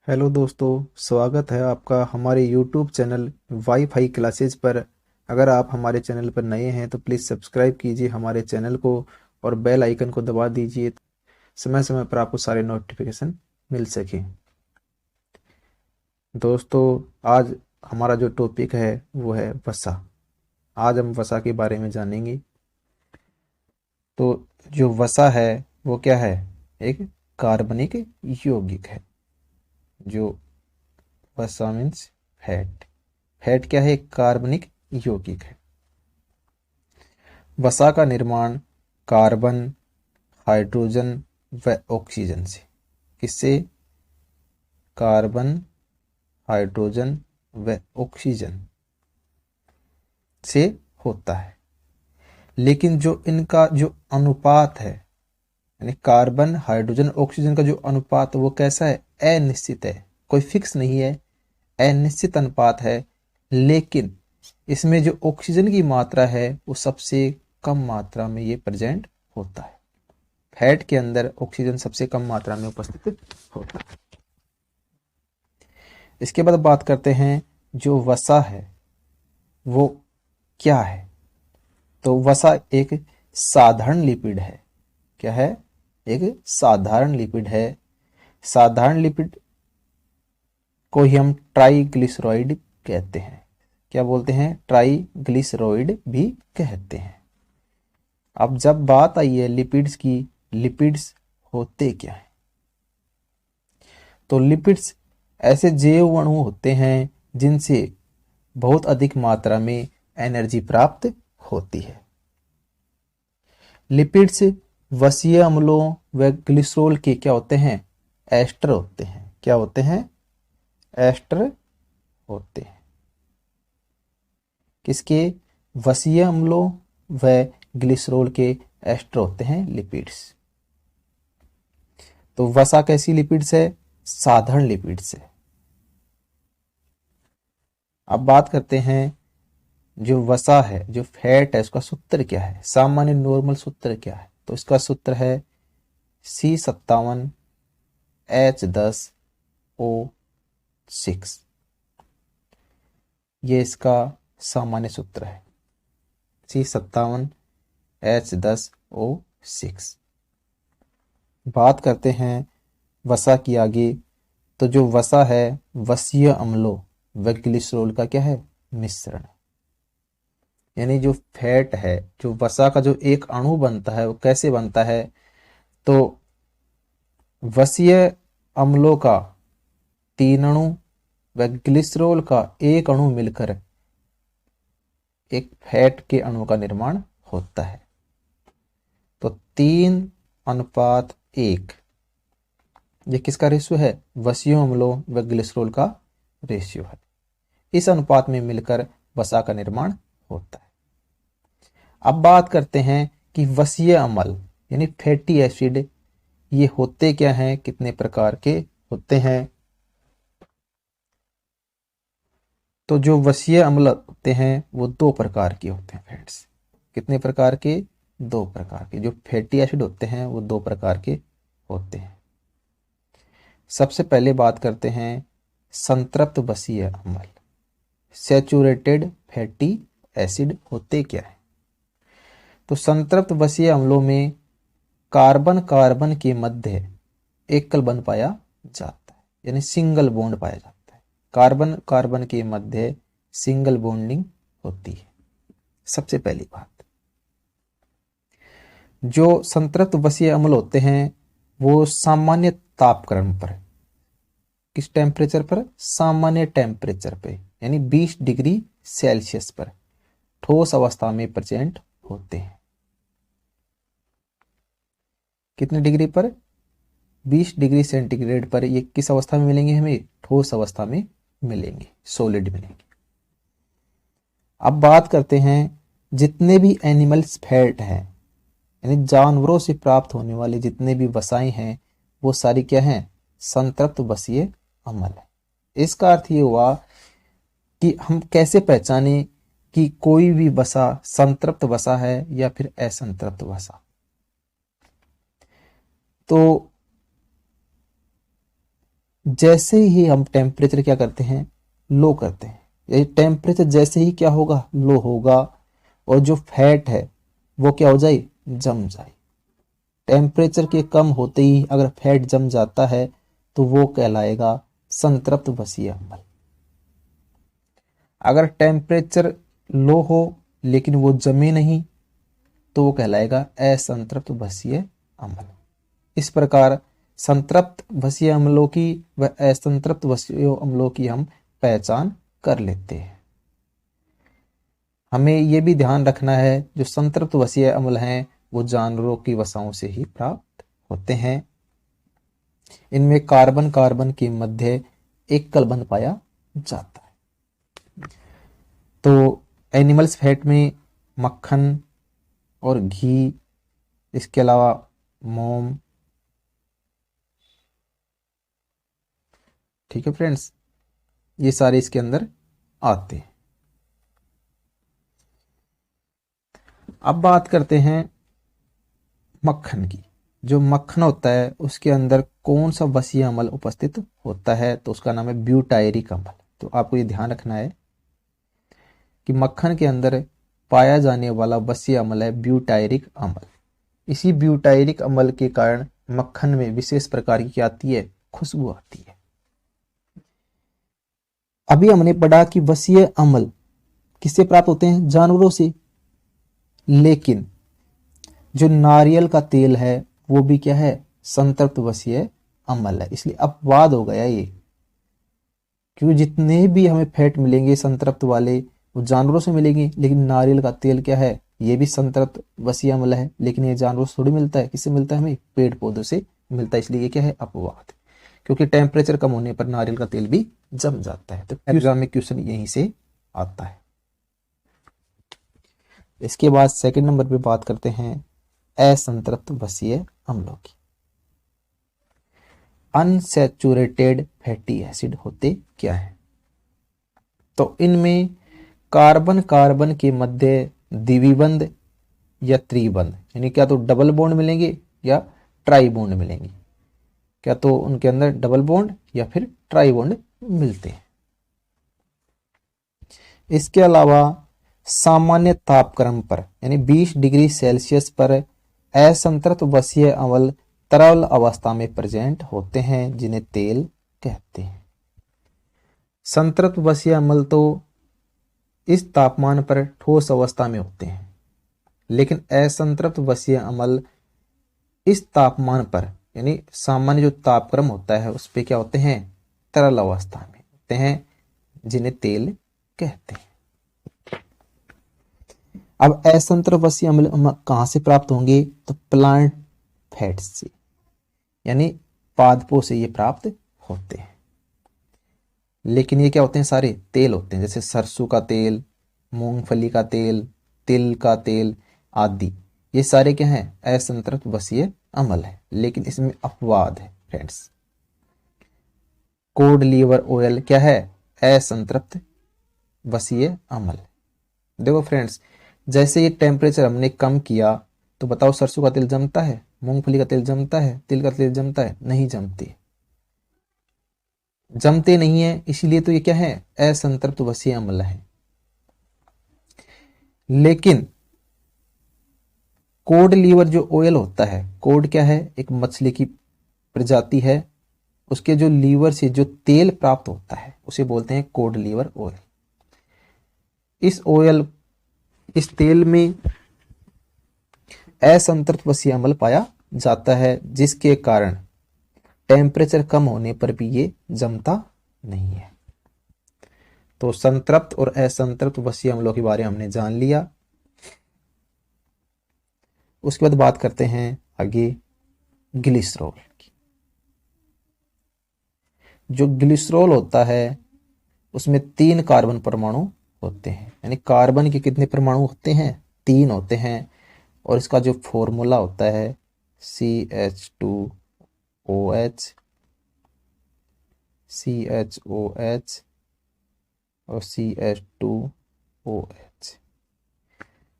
Hello दोस्तों, स्वागत है आपका हमारे YouTube चैनल वाईफाई क्लासेस पर। अगर आप हमारे चैनल पर नए हैं तो प्लीज़ सब्सक्राइब कीजिए हमारे चैनल को और बेल आइकन को दबा दीजिए, समय समय पर आपको सारे नोटिफिकेशन मिल सके। दोस्तों, आज हमारा जो टॉपिक है वो है वसा। आज हम वसा के बारे में जानेंगे। तो जो वसा है वो क्या है? एक कार्बनिक यौगिक है। जो वसा मीन्स फैट। फैट क्या है? एक कार्बनिक यौगिक है। वसा का निर्माण कार्बन, हाइड्रोजन व ऑक्सीजन से। किससे? कार्बन, हाइड्रोजन व ऑक्सीजन से होता है। लेकिन जो इनका जो अनुपात है, यानी कार्बन, हाइड्रोजन, ऑक्सीजन का जो अनुपात है वो कैसा है? अनिश्चित है, कोई फिक्स नहीं है, अनिश्चित अनुपात है। लेकिन इसमें जो ऑक्सीजन की मात्रा है वो सबसे कम मात्रा में ये प्रेजेंट होता है। फैट के अंदर ऑक्सीजन सबसे कम मात्रा में उपस्थित होता है। इसके बाद बात करते हैं जो वसा है वो क्या है। तो वसा एक साधारण लिपिड है। क्या है? एक साधारण लिपिड है। साधारण लिपिड को ही हम ट्राइग्लिसराइड कहते हैं। क्या बोलते हैं? ट्राइग्लिसराइड भी कहते हैं। अब जब बात आई है लिपिड्स की, लिपिड्स होते क्या है? तो लिपिड्स ऐसे जैव अणु होते हैं जिनसे बहुत अधिक मात्रा में एनर्जी प्राप्त होती है। लिपिड्स वसीय अम्लों व ग्लिसरॉल के क्या होते हैं? एस्टर होते हैं। क्या होते हैं? एस्टर होते हैं। किसके? वसीय अम्लों व ग्लिसरॉल के एस्टर होते हैं लिपिड्स। तो वसा कैसी लिपिड्स है? साधारण लिपिड्स है। अब बात करते हैं जो वसा है, जो फैट है, उसका सूत्र क्या है? सामान्य नॉर्मल सूत्र क्या है? तो इसका सूत्र है C57H10O6। ये इसका सामान्य सूत्र है, C57H10O6। बात करते हैं वसा की आगे। तो जो वसा है वसीय अम्लों व ग्लिसरॉल का क्या है? मिश्रण। यानी जो फैट है, जो वसा का जो एक अणु बनता है वो कैसे बनता है? तो वसीय अम्लों का 3 अणु व ग्लिसरॉल का 1 अणु मिलकर एक फैट के अणु का निर्माण होता है। तो 3:1 ये किसका रेशियो है? वसीय अम्लों व ग्लिसरॉल का रेशियो है। इस अनुपात में मिलकर वसा का निर्माण होता है। अब बात करते हैं कि वसीय अम्ल यानी फैटी एसिड ये होते क्या हैं, कितने प्रकार के होते हैं? तो जो वसीय अम्ल होते हैं वो 2 प्रकार के होते हैं फ्रेंड्स। कितने प्रकार के? 2 प्रकार के। जो फैटी एसिड होते हैं वो 2 प्रकार के होते हैं। सबसे पहले बात करते हैं संतृप्त वसीय अम्ल। सैचुरेटेड फैटी एसिड होते क्या है? तो संतृप्त वसीय अम्लों में कार्बन कार्बन के मध्य एकल बंध पाया जाता है, यानी सिंगल बॉन्ड पाया जाता है। कार्बन कार्बन के मध्य सिंगल बॉन्डिंग होती है। सबसे पहली बात, जो संतृप्त वसीय अम्ल होते हैं वो सामान्य तापक्रम पर, किस टेम्परेचर पर? सामान्य टेम्परेचर पे, यानी 20 डिग्री सेल्सियस पर ठोस अवस्था में प्रेजेंट होते हैं। कितने डिग्री पर? 20 डिग्री सेंटीग्रेड पर। ये किस अवस्था में मिलेंगे हमें? ठोस अवस्था में मिलेंगे, सॉलिड मिलेंगे। अब बात करते हैं जितने भी एनिमल्स फैट हैं, यानी जानवरों से प्राप्त होने वाले जितने भी वसाएं हैं वो सारी क्या हैं? संतृप्त वसीय अम्ल है। इसका अर्थ ये हुआ कि हम कैसे पहचाने कि कोई भी वसा संतृप्त वसा है या फिर असंतृप्त वसा। तो जैसे ही हम टेम्परेचर क्या करते हैं, लो करते हैं, ये टेम्परेचर जैसे ही क्या होगा, लो होगा, और जो फैट है वो क्या हो जाए, जम जाए। टेम्परेचर के कम होते ही अगर फैट जम जाता है तो वो कहलाएगा संतृप्त वसीय अम्ल। अगर टेम्परेचर लो हो लेकिन वो जमे नहीं तो वो कहलाएगा असंतृप्त वसीय अम्ल। इस प्रकार संतृप्त वसीय अम्लों की व असंतृप्त वसीय अम्लों की हम पहचान कर लेते हैं। हमें यह भी ध्यान रखना है जो संतृप्त वसीय अम्ल हैं वो जानवरों की वसाओं से ही प्राप्त होते हैं। इनमें कार्बन कार्बन के मध्य एकल बंध पाया जाता है। तो एनिमल्स फैट में मक्खन और घी, इसके अलावा मोम, ठीक है फ्रेंड्स, ये सारे इसके अंदर आते हैं। अब बात करते हैं मक्खन की। जो मक्खन होता है उसके अंदर कौन सा वसीय अम्ल उपस्थित होता है, तो उसका नाम है ब्यूटायरिक अम्ल। तो आपको ये ध्यान रखना है कि मक्खन के अंदर पाया जाने वाला वसीय अम्ल है ब्यूटायरिक अम्ल। इसी ब्यूटायरिक अम्ल के कारण मक्खन में विशेष प्रकार की क्या आती है, खुशबू आती है। अभी हमने पढ़ा कि वसीय अम्ल किससे प्राप्त होते हैं, जानवरों से, लेकिन जो नारियल का तेल है वो भी क्या है, संतृप्त वसीय अम्ल है। इसलिए अपवाद हो गया ये, क्योंकि जितने भी हमें फैट मिलेंगे संतृप्त वाले वो जानवरों से मिलेंगे, लेकिन नारियल का तेल क्या है, ये भी संतृप्त वसीय अम्ल है, लेकिन ये जानवरों से थोड़ी मिलता है। किससे मिलता है, हमें पेड़ पौधों से मिलता है। इसलिए ये क्या है, अपवाद, क्योंकि टेम्परेचर कम होने पर नारियल का तेल भी जम जाता है। तो एग्जाम में क्वेश्चन यहीं से आता है। इसके बाद सेकंड नंबर पे बात करते हैं असंतृप्त वसीय अम्लों की। अनसैचुरेटेड फैटी एसिड होते क्या है, तो इनमें कार्बन कार्बन के मध्य द्विबंध या त्रिबंध, यानी क्या तो डबल बॉन्ड मिलेंगे या ट्राई बॉन्ड मिलेंगे, क्या तो उनके अंदर डबल बॉन्ड या फिर ट्राई बॉन्ड मिलते हैं। इसके अलावा सामान्य तापक्रम पर यानी 20 डिग्री सेल्सियस पर असंतृप्त वसीय अम्ल तरल अवस्था में प्रेजेंट होते हैं, जिन्हें तेल कहते हैं। संतृप्त वसीय अम्ल तो इस तापमान पर ठोस अवस्था में होते हैं, लेकिन असंतृप्त वसीय अम्ल इस तापमान पर यानी सामान्य जो तापक्रम होता है उस पे क्या होते हैं, तरल अवस्था में होते हैं, जिन्हें तेल कहते हैं। अब असंतृप्त वसीय अम्ल कहां से प्राप्त होंगे, तो प्लांट फैट से, यानी पादपों से ये प्राप्त होते हैं। लेकिन ये क्या होते हैं, सारे तेल होते हैं, जैसे सरसों का तेल, मूंगफली का तेल, तिल का तेल आदि, ये सारे क्या हैं, असंतृप्त वसीय अम्ल है। लेकिन इसमें अपवाद है फ्रेंड्स। कोड लीवर ऑयल क्या है, असंतृप्त वसीय अम्ल। देखो फ्रेंड्स, जैसे ये टेम्परेचर हमने कम किया तो बताओ सरसों का तेल जमता है, मूंगफली का तेल जमता है, तिल का तेल जमता है, नहीं जमते, जमते नहीं है। इसीलिए तो ये क्या है, असंतृप्त वसीय अम्ल है। लेकिन कोड लीवर जो ऑयल होता है, कोड क्या है, एक मछली की प्रजाति है, उसके जो लीवर से जो तेल प्राप्त होता है उसे बोलते हैं कोड लीवर ऑयल। इस तेल में असंतृप्त वसीय अम्ल पाया जाता है, जिसके कारण टेम्परेचर कम होने पर भी ये जमता नहीं है। तो संतृप्त और असंतृप्त वसीय अम्लों के बारे में हमने जान लिया। उसके बाद बात करते हैं आगे ग्लिसरॉल की। जो ग्लिसरॉल होता है उसमें 3 कार्बन परमाणु होते हैं, यानी कार्बन के कितने परमाणु होते हैं, 3 होते हैं। और इसका जो फॉर्मूला होता है CH2OH, CHOH और CH2OH।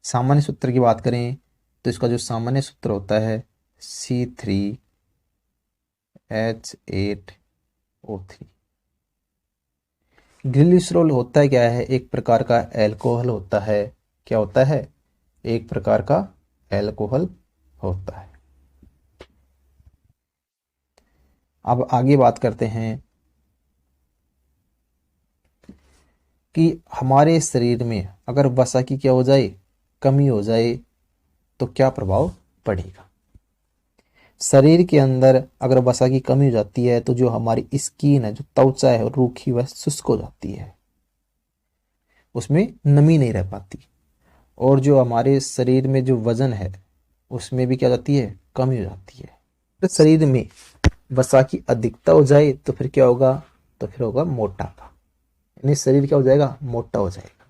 सामान्य सूत्र की बात करें तो इसका जो सामान्य सूत्र होता है C3H8 O3। ग्लिसरॉल होता है क्या है? एक प्रकार का एल्कोहल होता है। क्या होता है? एक प्रकार का एल्कोहल होता है। अब आगे बात करते हैं कि हमारे शरीर में अगर वसा की क्या हो जाए, कमी हो जाए, तो क्या प्रभाव पड़ेगा। शरीर के अंदर अगर वसा की कमी हो जाती है तो जो हमारी स्किन है, जो त्वचा है, रूखी वह शुष्क हो जाती है, उसमें नमी नहीं रह पाती। और जो हमारे शरीर में जो वजन है उसमें भी क्या हो जाती है, कमी हो जाती है। तो शरीर में वसा की अधिकता हो जाए तो फिर क्या होगा, तो फिर होगा मोटापा, यानी शरीर क्या हो जाएगा, मोटा हो जाएगा।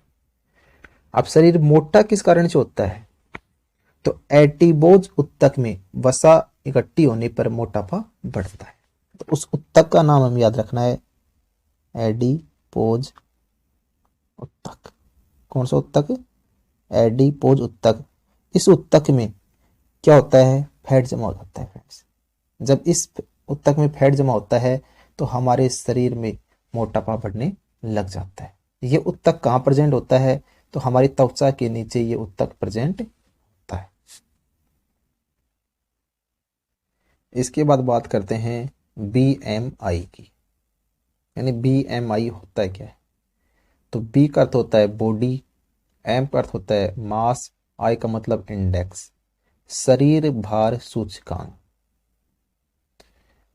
अब शरीर मोटा किस कारण से होता है? तो एडिपोज उत्तक में वसा इकट्ठी होने पर मोटापा बढ़ता है। तो उस उत्तक का नाम हमें याद रखना है, एडिपोज उत्तक। कौन सा उत्तक? एडिपोज उत्तक। इस उत्तक में क्या होता है, फैट जमा हो जाता है फ्रेंड्स। जब इस उत्तक में फैट जमा होता है तो हमारे शरीर में मोटापा बढ़ने लग जाता है। ये उत्तक कहाँ प्रेजेंट होता है? तो हमारी त्वचा के नीचे ये उत्तक प्रेजेंट होता है। इसके बाद बात करते हैं BMI की, यानी BMI होता है क्या है? तो B का अर्थ होता है बॉडी, M का अर्थ होता है मास, I का मतलब इंडेक्स, शरीर भार सूचकांक।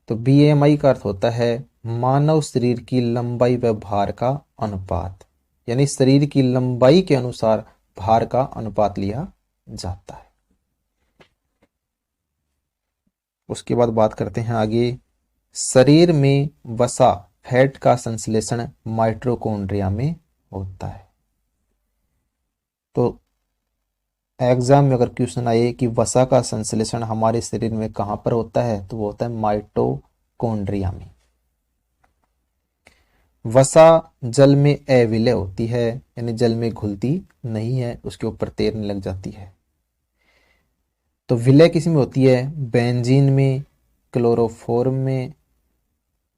तो BMI का अर्थ होता है मानव शरीर की लंबाई व भार का अनुपात, यानी शरीर की लंबाई के अनुसार भार का अनुपात लिया जाता है। उसके बाद बात करते हैं आगे, शरीर में वसा फैट का संश्लेषण माइटोकॉन्ड्रिया में होता है। तो एग्जाम में अगर क्वेश्चन आए कि वसा का संश्लेषण हमारे शरीर में कहां पर होता है, तो वो होता है माइटोकॉन्ड्रिया में। वसा जल में अविलय होती है, यानी जल में घुलती नहीं है, उसके ऊपर तैरने लग जाती है। तो विलय किस में होती है? बेंजीन में, क्लोरोफॉर्म में,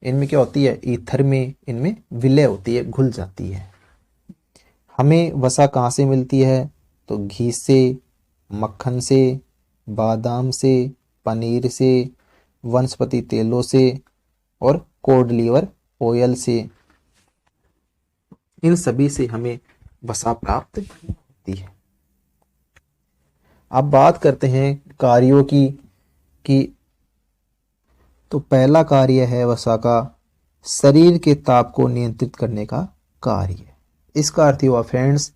इनमें क्या होती है, ईथर में, इनमें विलय होती है, घुल जाती है। हमें वसा कहाँ से मिलती है? तो घी से, मक्खन से, बादाम से, पनीर से, वनस्पति तेलों से और कोड लीवर ऑयल से, इन सभी से हमें वसा प्राप्त होती है। अब बात करते हैं कार्यों की कि तो पहला कार्य है वसा का शरीर के ताप को नियंत्रित करने का कार्य। इसका अर्थ हुआ फ्रेंड्स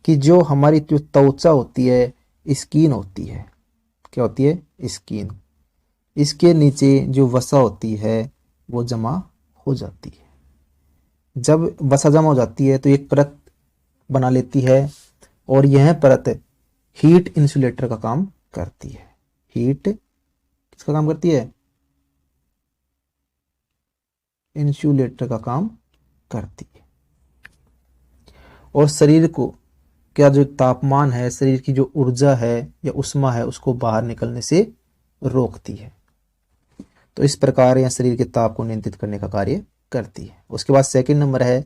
कि जो हमारी जो त्वचा होती है, स्किन होती है, क्या होती है, स्किन, इसके नीचे जो वसा होती है वो जमा हो जाती है। जब वसा जमा हो जाती है तो एक परत बना लेती है और यह परत हीट इंसुलेटर का काम करती है। हीट किसका काम करती है? इंसुलेटर का काम करती है। और शरीर को क्या जो तापमान है, शरीर की जो ऊर्जा है या उष्मा है, उसको बाहर निकलने से रोकती है। तो इस प्रकार यह शरीर के ताप को नियंत्रित करने का कार्य करती है। उसके बाद सेकंड नंबर है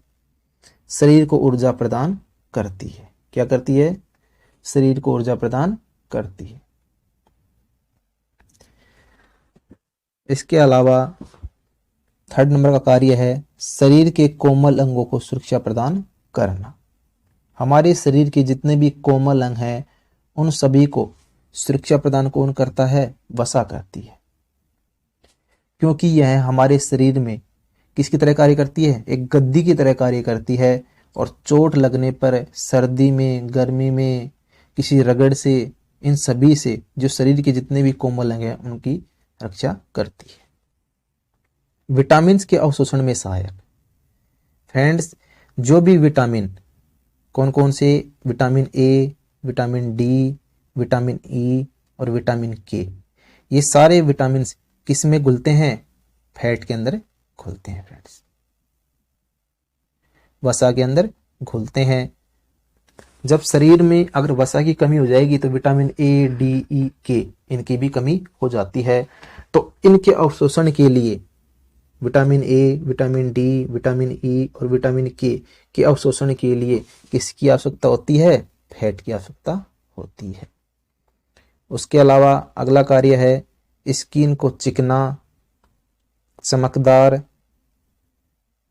शरीर को ऊर्जा प्रदान करती है। क्या करती है? शरीर को ऊर्जा प्रदान करती है। इसके अलावा थर्ड नंबर का कार्य है शरीर के कोमल अंगों को सुरक्षा प्रदान करना। हमारे शरीर के जितने भी कोमल अंग हैं उन सभी को सुरक्षा प्रदान कौन करता है? वसा करती है। क्योंकि यह हमारे शरीर में किसकी तरह कार्य करती है? एक गद्दी की तरह कार्य करती है। और चोट लगने पर, सर्दी में, गर्मी में, किसी रगड़ से, इन सभी से जो शरीर के जितने भी कोमल अंग हैं उनकी रक्षा करती है। विटामिन के अवशोषण में सहायक। फ्रेंड्स, जो भी विटामिन, कौन कौन से? Vitamin A, vitamin D, vitamin E और विटामिन के, ये सारे विटामिन किस में घुलते हैं? फैट के अंदर घुलते हैं फ्रेंड्स, वसा के अंदर घुलते हैं। जब शरीर में अगर वसा की कमी हो जाएगी तो विटामिन ए, डी, ई, के, इनकी भी कमी हो जाती है। तो इनके अवशोषण के लिए vitamin A, vitamin D, vitamin E और विटामिन के अवशोषण के लिए किसकी आवश्यकता होती है? फैट की आवश्यकता होती है। उसके अलावा अगला कार्य है स्किन को चिकना, चमकदार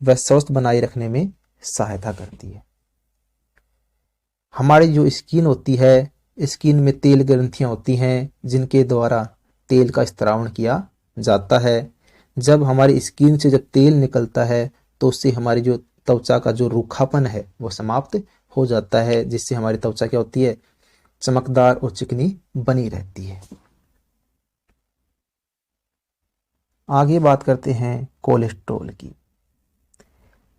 व स्वस्थ बनाए रखने में सहायता करती है। हमारी जो स्किन होती है, स्किन में तेल ग्रंथियां होती हैं जिनके द्वारा तेल का स्त्रावण किया जाता है। जब हमारी स्किन से जब तेल निकलता है तो उससे हमारी जो त्वचा का जो रूखापन है वो समाप्त हो जाता है, जिससे हमारी त्वचा क्या होती है? चमकदार और चिकनी बनी रहती है। आगे बात करते हैं कोलेस्ट्रॉल की।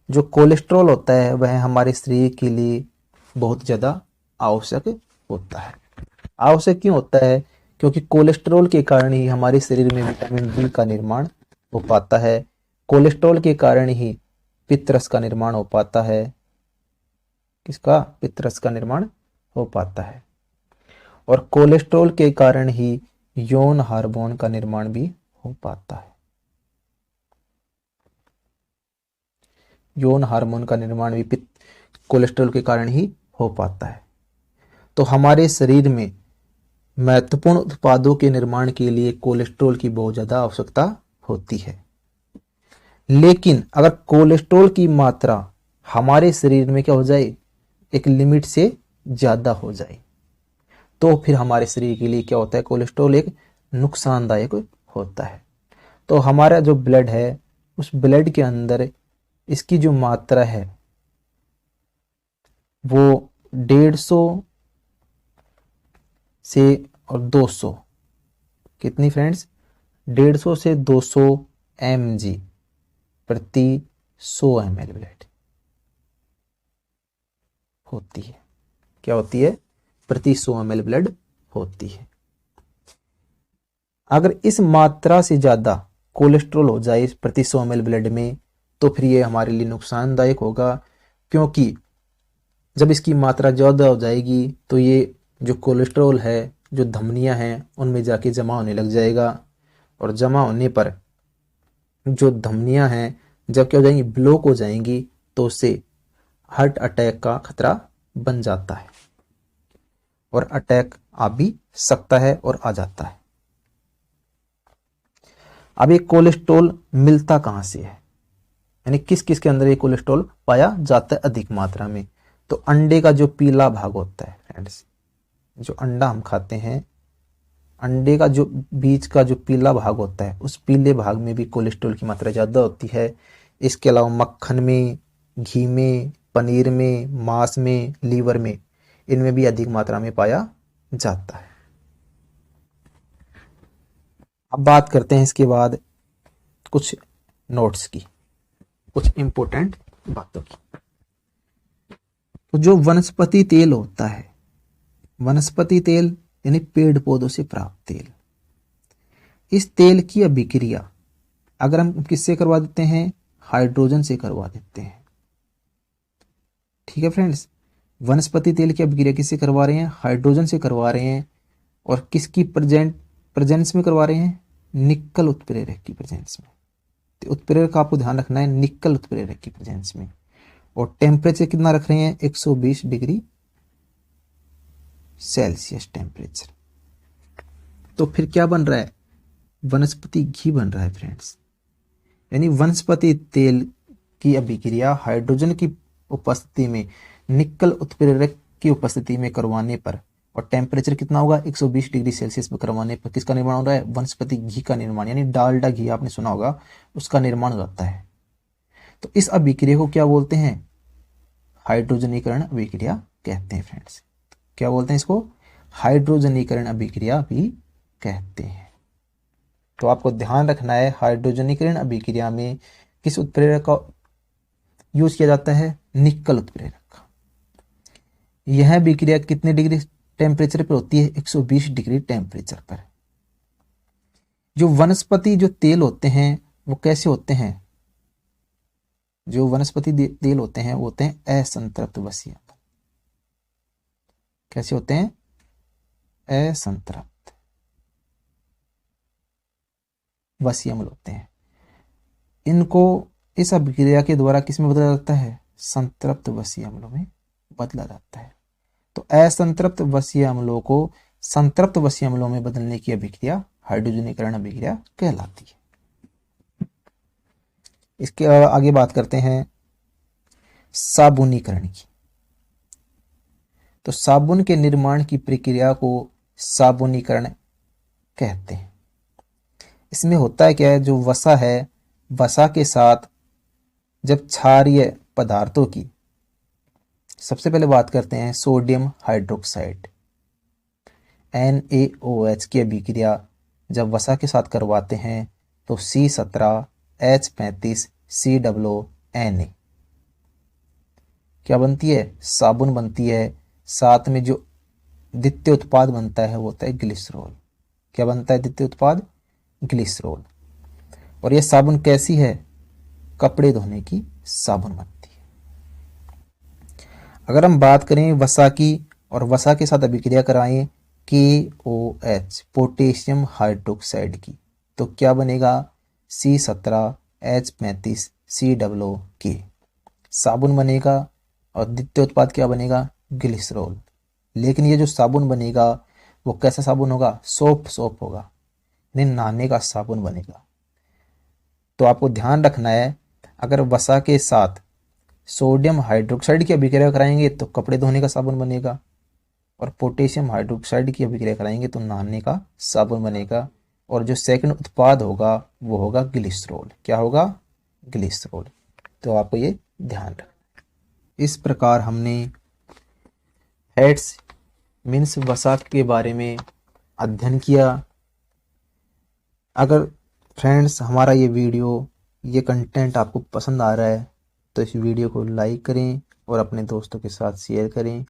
जो कोलेस्ट्रॉल होता है वह हमारे शरीर के लिए बहुत ज़्यादा आवश्यक होता है। आवश्यक क्यों होता है? क्योंकि कोलेस्ट्रॉल के कारण ही हमारे शरीर में विटामिन डी का निर्माण हो पाता है। कोलेस्ट्रॉल के कारण ही पित्तरस का निर्माण हो पाता है। किसका? पित्तरस का निर्माण हो पाता है। और कोलेस्ट्रॉल के कारण ही यौन हार्मोन का निर्माण भी हो पाता है। यौन हार्मोन का निर्माण भी कोलेस्ट्रॉल के कारण ही हो पाता है। तो हमारे शरीर में महत्वपूर्ण उत्पादों के निर्माण के लिए कोलेस्ट्रॉल की बहुत ज़्यादा आवश्यकता होती है। लेकिन अगर कोलेस्ट्रॉल की मात्रा हमारे शरीर में क्या हो जाए? एक लिमिट से ज़्यादा हो जाए तो फिर हमारे शरीर के लिए क्या होता है? कोलेस्ट्रॉल एक नुकसानदायक होता है। तो हमारा जो ब्लड है उस ब्लड के अंदर इसकी जो मात्रा है वो 150 से और 200, कितनी फ्रेंड्स? 150 से 200 mg प्रति 100 ml ब्लड होती है। क्या होती है? प्रति 100 ml ब्लड होती है। अगर इस मात्रा से ज़्यादा कोलेस्ट्रॉल हो जाए प्रति 100 ml ब्लड में तो फिर ये हमारे लिए नुकसानदायक होगा, क्योंकि जब इसकी मात्रा ज़्यादा हो जाएगी तो ये जो कोलेस्ट्रॉल है जो धमनियां हैं उनमें जाके जमा होने लग जाएगा, और जमा होने पर जो धमनियां हैं जब क्या हो जाएंगी? ब्लॉक हो जाएंगी, तो उससे हार्ट अटैक का खतरा बन जाता है और अटैक आ भी सकता है और आ जाता है। अब ये कोलेस्ट्रॉल मिलता कहाँ से है? यानी किस किस के अंदर ये कोलेस्ट्रॉल पाया जाता है अधिक मात्रा में? तो अंडे का जो पीला भाग होता है फ्रेंड्स, जो अंडा हम खाते हैं, अंडे का जो बीच का जो पीला भाग होता है उस पीले भाग में भी कोलेस्ट्रॉल की मात्रा ज़्यादा होती है। इसके अलावा मक्खन में, घी में, पनीर में, मांस में, लीवर में, इनमें भी अधिक मात्रा में पाया जाता है। अब बात करते हैं इसके बाद कुछ नोट्स की, कुछ इंपॉर्टेंट बातों की। तो जो वनस्पति तेल होता है, वनस्पति तेल यानी पेड़ पौधों से प्राप्त तेल, इस तेल की अभिक्रिया अगर हम किससे करवा देते हैं? हाइड्रोजन से करवा देते हैं। ठीक है फ्रेंड्स, वनस्पति तेल की अभिक्रिया किससे करवा रहे हैं? हाइड्रोजन से करवा रहे हैं। और किसकी प्रेजेंस में करवा रहे हैं? निकल उत्प्रेरक की प्रेजेंस में। तो उत्प्रेरक का आपको ध्यान रखना है, निकल उत्प्रेरक की प्रेजेंस में। और टेम्परेचर कितना रख रहे हैं? 120 डिग्री सेल्सियस टेम्परेचर। तो फिर क्या बन रहा है? वनस्पति घी बन रहा है फ्रेंड्स। यानी वनस्पति तेल की अभिक्रिया हाइड्रोजन की उपस्थिति में निकल उत्प्रेरक की उपस्थिति में करवाने पर, और टेम्परेचर कितना होगा? 120 डिग्री सेल्सियस पर करवाने पर किसका निर्माण हो रहा है? वनस्पति घी का निर्माण, यानी डालडा घी आपने सुना होगा, उसका निर्माण हो जाता है। तो इस अभिक्रिया को क्या बोलते हैं? हाइड्रोजनीकरण अभिक्रिया कहते हैं फ्रेंड्स। क्या बोलते हैं इसको? हाइड्रोजनीकरण अभिक्रिया भी कहते हैं। तो आपको ध्यान रखना है, हाइड्रोजनीकरण अभिक्रिया में किस उत्प्रेरक का यूज किया जाता है? निकल उत्प्रेरक। यह अभिक्रिया कितने डिग्री टेम्परेचर पर होती है? 120 डिग्री टेम्परेचर पर। जो वनस्पति जो तेल होते हैं वो कैसे होते हैं? जो वनस्पति तेल होते हैं वो होते हैं असंतृप्त वसीय अम्ल। कैसे होते हैं? असंतृप्त वसीय अम्ल होते हैं। इनको इस अभिक्रिया के द्वारा किस में बदला जाता है? संतृप्त वसीय अम्लों में बदला जाता है। तो असंतृप्त वसीय अम्लों को संतृप्त वसीय अम्लों में बदलने की अभिक्रिया हाइड्रोजनीकरण अभिक्रिया कहलाती है। इसके आगे बात करते हैं साबुनीकरण की। तो साबुन के निर्माण की प्रक्रिया को साबुनीकरण कहते हैं। इसमें होता है क्या है, जो वसा है, वसा के साथ जब क्षारीय पदार्थों की, सबसे पहले बात करते हैं सोडियम हाइड्रोक्साइड NaOH की अभिक्रिया जब वसा के साथ करवाते हैं तो C17H35COONA क्या बनती है? साबुन बनती है। साथ में जो द्वितीय उत्पाद बनता है वो होता है ग्लिसरॉल। क्या बनता है द्वितीय उत्पाद? ग्लिसरॉल। और यह साबुन कैसी है? कपड़े धोने की साबुन बनती है। अगर हम बात करें वसा की और वसा के साथ अभिक्रिया कराएं KOH पोटेशियम हाइड्रोक्साइड की, तो क्या बनेगा? C17H35COOK साबुन बनेगा। और द्वितीय उत्पाद क्या बनेगा? ग्लिसरॉल। लेकिन ये जो साबुन बनेगा वो कैसा साबुन होगा? सोप होगा, यानी नहाने का साबुन बनेगा। तो आपको ध्यान रखना है, अगर वसा के साथ सोडियम हाइड्रोक्साइड की अभिक्रिया कराएंगे तो कपड़े धोने का साबुन बनेगा, और पोटेशियम हाइड्रोक्साइड की अभिक्रिया कराएंगे तो नहाने का साबुन बनेगा। और जो सेकंड उत्पाद होगा वो होगा ग्लिसरॉल। क्या होगा? ग्लिसरॉल। तो आपको ये ध्यान रखना। इस प्रकार हमने फैट्स मीन्स वसा के बारे में अध्ययन किया। अगर फ्रेंड्स हमारा ये वीडियो, ये कंटेंट आपको पसंद आ रहा है तो इस वीडियो को लाइक करें और अपने दोस्तों के साथ शेयर करें।